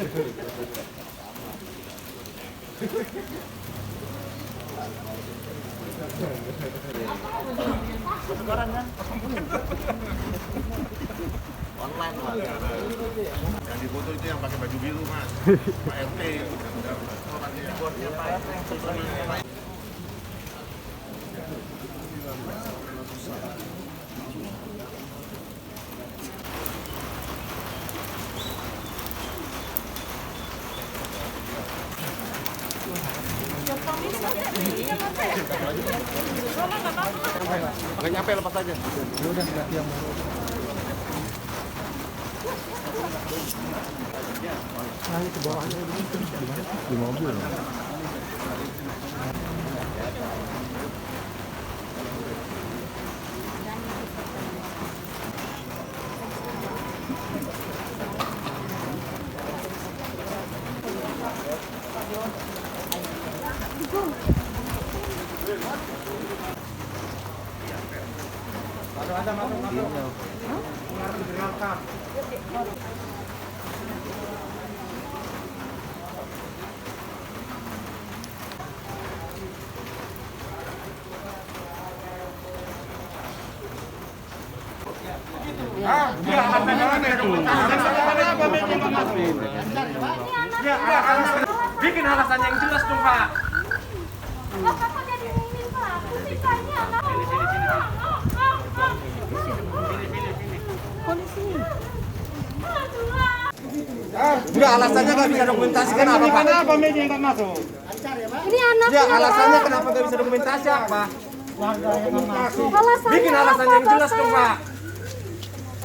Sekarang kan? Online Mas. Yang difoto itu yang pakai baju biru Mas. Pak RT. Bosnya Pak RT yang sebelumnya. Nggak nyampe, lepas aja. Udah ganti yang baru. Nah, ini ke bawahnya di mobil. Ada masuk. Bikin alasan yang jelas dong, Pak. Bapak kok jadi nginin pelaku sih, Pak? Ini anak. Polisi. Udah, alasannya nggak bisa dokumentasi kenapa, Pak? Kenapa media nggak masuk? Ini anak. Ya, alasannya kenapa nggak bisa dokumentasi apa? Alasannya Bikin alasan apa, yang jelas Bapak? dong, Pak.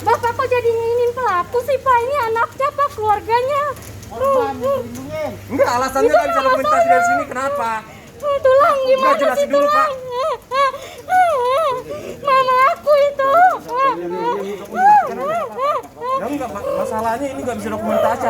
Bapak kok jadi nginin pelaku sih, Pak? Ini anaknya, Pak, keluarganya. Enggak, alasannya nggak bisa dokumentasi dari sini kenapa? Tulang gimana Udah, jelasin sih dulu, Pak. Mama aku itu. Ya enggak, masalahnya ini nggak bisa dokumentasi.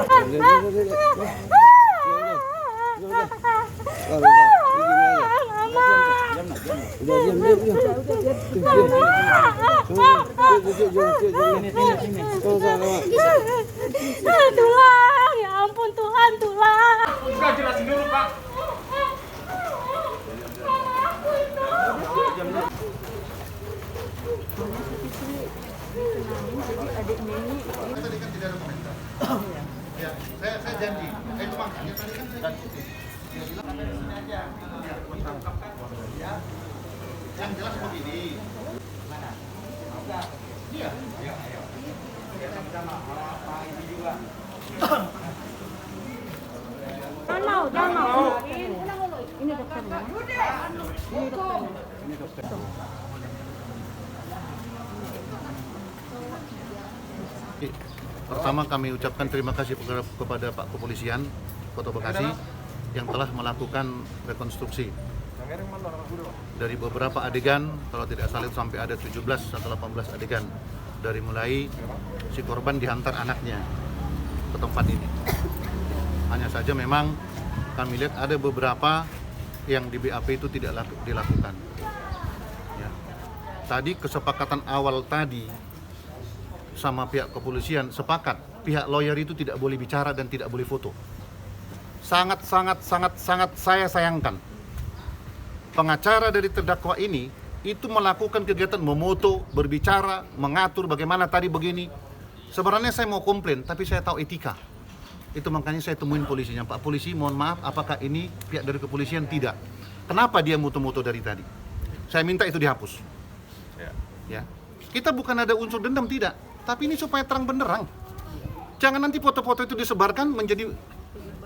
Tulang, ya ampun Tuhan, tulang. Enggak, jelasin dulu, Pak. Mama aku itu. Tadi kan tidak ada komentar. Ya, saya janji. Itu makanya tadi kan saya janji. Dia bilang sampai di sini aja. Ya. Yang jelas begini. Mana? Iya. Iya, ayo. Ya sama-sama. Pak ini juga. Danau. Ini dokternya. Ini dokternya. Pertama kami ucapkan terima kasih kepada Pak Kepolisian Kota Bekasi yang telah melakukan rekonstruksi dari beberapa adegan, kalau tidak salah itu sampai ada 17 atau 18 adegan, dari mulai si korban dihantar anaknya ke tempat ini. Hanya saja memang kami lihat ada beberapa yang di BAP itu tidak dilakukan. Ya. Tadi kesepakatan awal tadi sama pihak kepolisian sepakat pihak lawyer itu tidak boleh bicara dan tidak boleh foto. Sangat saya sayangkan pengacara dari terdakwa ini itu melakukan kegiatan memoto, berbicara, mengatur bagaimana tadi begini. Sebenarnya saya mau komplain, tapi saya tahu etika. Itu makanya saya temuin polisinya. Pak polisi, mohon maaf, apakah ini pihak dari kepolisian? Tidak. Kenapa dia moto-moto dari tadi? Saya minta itu dihapus. Ya. Kita bukan ada unsur dendam, tidak. Tapi ini supaya terang benderang. Jangan nanti foto-foto itu disebarkan menjadi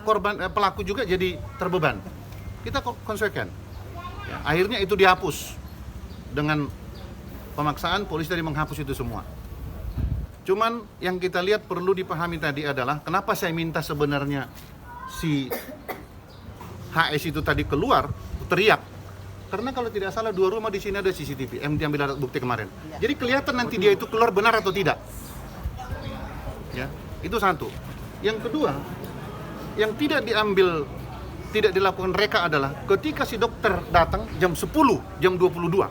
korban, pelaku juga jadi terbeban. Kita konsekuensi. Ya, akhirnya itu dihapus. Dengan pemaksaan polisi tadi menghapus itu semua. Cuman yang kita lihat perlu dipahami tadi adalah kenapa saya minta sebenarnya si HS itu tadi keluar teriak. Karena kalau tidak salah 2 rumah di sini ada CCTV yang diambil alat bukti kemarin. Jadi kelihatan nanti dia itu keluar benar atau tidak. Ya, itu satu. Yang kedua, yang tidak dilakukan reka adalah ketika si dokter datang jam 10, jam 22.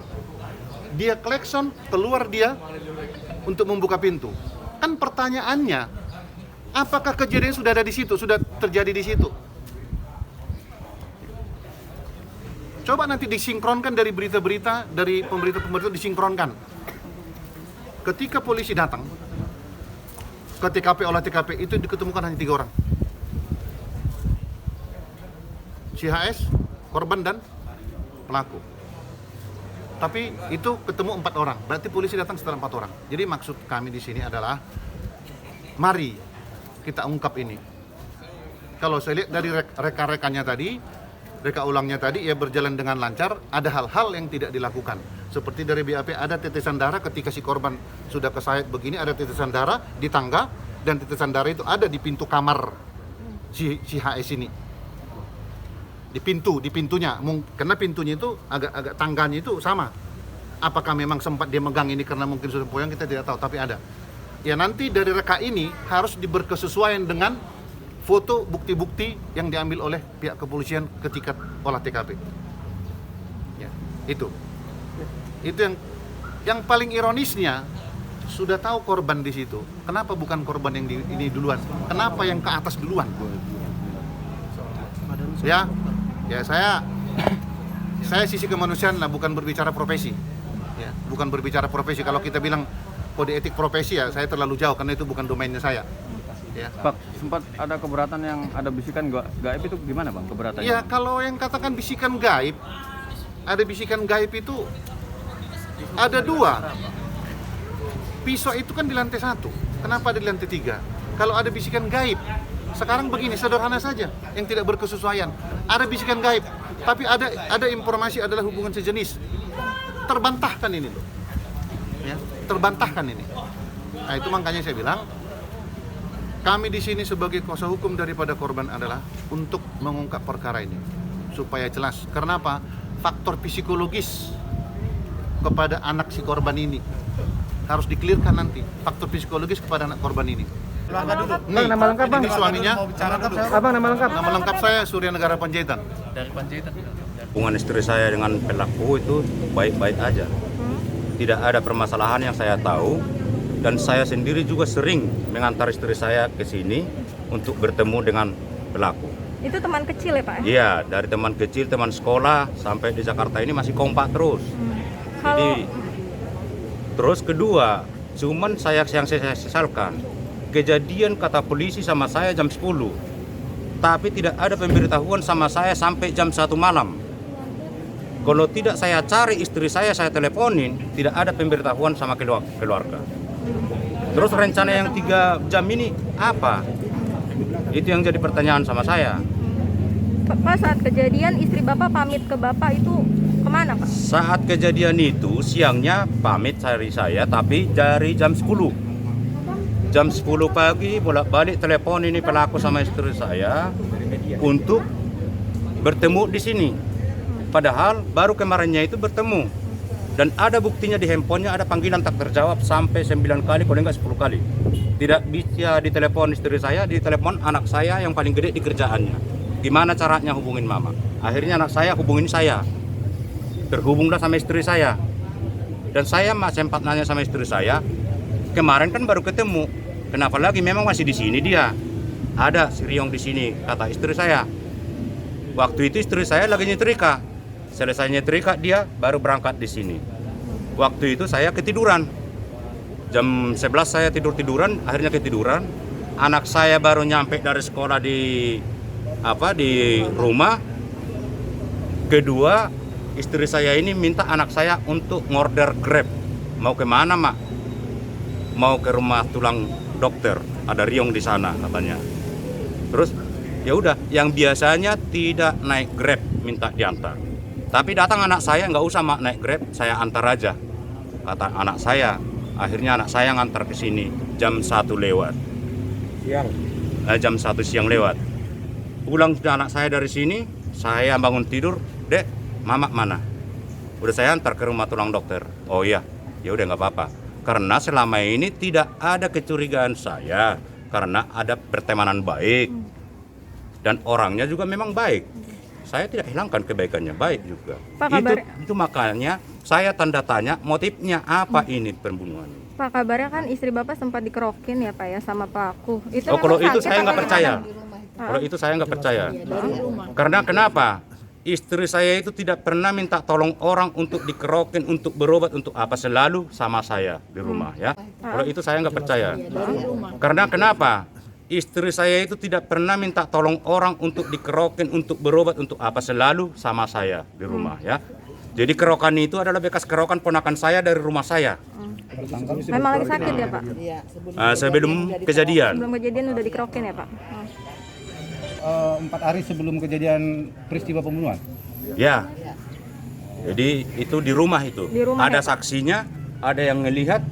Dia klakson, keluar dia untuk membuka pintu. Kan pertanyaannya, Apakah kejadian sudah ada di situ, sudah terjadi di situ? Coba nanti disinkronkan dari berita-berita, dari pemberita-pemberita disinkronkan. Ketika polisi datang ke TKP, olah TKP, itu diketemukan hanya 3 orang. Si HS, korban dan pelaku. Tapi itu ketemu 4 orang, berarti polisi datang setelah 4 orang. Jadi maksud kami di sini adalah, mari kita ungkap ini. Kalau saya lihat dari reka-rekanya tadi, reka ulangnya tadi, ya berjalan dengan lancar, ada hal-hal yang tidak dilakukan. Seperti dari BAP ada tetesan darah ketika si korban sudah kesayat begini, ada tetesan darah di tangga, dan tetesan darah itu ada di pintu kamar si HS ini. Di pintunya, karena pintunya itu agak tangganya itu sama. Apakah memang sempat dia megang ini karena mungkin sudah poyang, kita tidak tahu, tapi ada. Ya nanti dari reka ini harus berkesesuaian dengan foto bukti-bukti yang diambil oleh pihak kepolisian ketika olah TKP. Ya, itu yang paling ironisnya, sudah tahu korban di situ. Kenapa bukan korban yang ini duluan? Kenapa yang ke atas duluan? Ya saya sisi kemanusiaan lah, bukan berbicara profesi. Ya, bukan berbicara profesi. Kalau kita bilang kode etik profesi, ya saya terlalu jauh karena itu bukan domainnya saya. Ya. Pak, sempat ada keberatan yang ada bisikan gaib itu gimana Bang keberatannya? Ya, kalau yang katakan bisikan gaib, ada bisikan gaib itu ada 2. Pisau itu kan di lantai 1, kenapa ada di lantai 3? Kalau ada bisikan gaib, sekarang begini, sederhana saja, yang tidak berkesesuaian. Ada bisikan gaib, tapi ada informasi adalah hubungan sejenis. Terbantahkan ini loh. Ya, terbantahkan ini. Nah, itu makanya saya bilang, kami di sini sebagai kuasa hukum daripada korban adalah untuk mengungkap perkara ini supaya jelas. Karena apa? Faktor psikologis kepada anak si korban ini harus dikelirkan nanti. Faktor psikologis kepada anak korban ini. Nih, nama lengkap Bang. ini suaminya. Abang nama lengkap? Nama lengkap saya Surya Negara Panjaitan. Hubungan istri saya dengan pelaku itu baik-baik aja. Tidak ada permasalahan yang saya tahu. Dan saya sendiri juga sering mengantar istri saya ke sini untuk bertemu dengan pelaku. Itu teman kecil ya Pak? Iya, dari teman kecil, teman sekolah, sampai di Jakarta ini masih kompak terus. Jadi, terus kedua, cuman yang saya sesalkan, kejadian kata polisi sama saya jam 10, tapi tidak ada pemberitahuan sama saya sampai jam 1 malam. Kalau tidak saya cari istri saya teleponin, tidak ada pemberitahuan sama keluarga. Terus rencana yang 3 jam ini apa? Itu yang jadi pertanyaan sama saya. Pak, saat kejadian istri Bapak pamit ke Bapak itu kemana Pak? Saat kejadian itu siangnya pamit cari saya, tapi dari jam 10. Jam 10 pagi bolak-balik telepon ini pelaku sama istri saya untuk bertemu di sini. Padahal baru kemarinnya itu bertemu. Dan ada buktinya di handphonenya, ada panggilan tak terjawab sampai 9 kali, kalau enggak 10 kali. Tidak bisa ditelepon istri saya, ditelepon anak saya yang paling gede di kerjaannya. Gimana caranya hubungin mama? Akhirnya anak saya hubungin saya. Terhubunglah sama istri saya. Dan saya sempat nanya sama istri saya, kemarin kan baru ketemu. Kenapa lagi? Memang masih di sini dia. Ada si Riong di sini, kata istri saya. Waktu itu istri saya lagi nyetrika. Selesai nyetrika dia baru berangkat di sini. Waktu itu saya ketiduran. Jam 11 saya tiduran, akhirnya ketiduran. Anak saya baru nyampe dari sekolah di rumah. Kedua, istri saya ini minta anak saya untuk ngorder Grab. Mau kemana, Mak? Mau ke rumah tulang dokter. Ada Riong di sana katanya. Terus ya udah, yang biasanya tidak naik Grab minta diantar. Tapi datang anak saya, nggak usah Mak naik Grab, saya antar aja. Kata anak saya. Akhirnya anak saya ngantar ke sini jam 1 lewat. Jam 1 siang lewat. Pulang sudah anak saya dari sini, saya bangun tidur, Dek, Mama mana? Udah saya antar ke rumah tulang dokter. Oh iya, ya udah nggak apa-apa. Karena selama ini tidak ada kecurigaan saya, karena ada pertemanan baik. Dan orangnya juga memang baik. Saya tidak hilangkan kebaikannya, baik juga. Pak, Itu makanya saya tanda tanya motifnya apa ini pembunuhan. Pak, kabarnya kan istri Bapak sempat dikerokin ya Pak ya sama pelaku. Itu Oh, kalau memang itu sakit saya apa nggak gimana? percaya. Kalau itu saya nggak percaya. Karena kenapa? Istri saya itu tidak pernah minta tolong orang untuk dikerokin, untuk berobat, untuk apa, selalu sama saya di rumah ya. Kalau itu saya nggak percaya. Karena kenapa? Istri saya itu tidak pernah minta tolong orang untuk dikerokin, untuk berobat, untuk apa, selalu sama saya di rumah ya. Jadi kerokan itu adalah bekas kerokan ponakan saya dari rumah saya. Memang lagi sakit ya Pak? Sebelum kejadian. Sebelum kejadian udah dikerokin ya Pak? 4 hari sebelum kejadian peristiwa pembunuhan. Ya. Jadi itu di rumah itu. Di rumah ada ya, Pak? saksinya, ada yang ngelihat.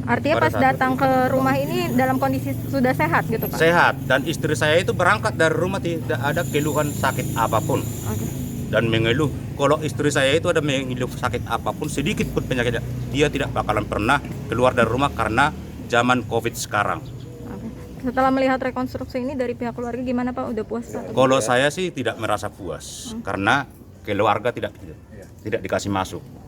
Artinya Pada pas saat datang ke rumah ini dalam kondisi sudah sehat gitu Pak? Sehat, dan istri saya itu berangkat dari rumah tidak ada keluhan sakit apapun. Oke. Dan mengeluh, kalau istri saya itu ada mengeluh sakit apapun, sedikit pun penyakitnya, dia tidak bakalan pernah keluar dari rumah karena zaman COVID sekarang. Oke. Setelah melihat rekonstruksi ini dari pihak keluarga gimana Pak? Udah puas atau Kalau saya sih tidak merasa puas karena keluarga tidak dikasih masuk.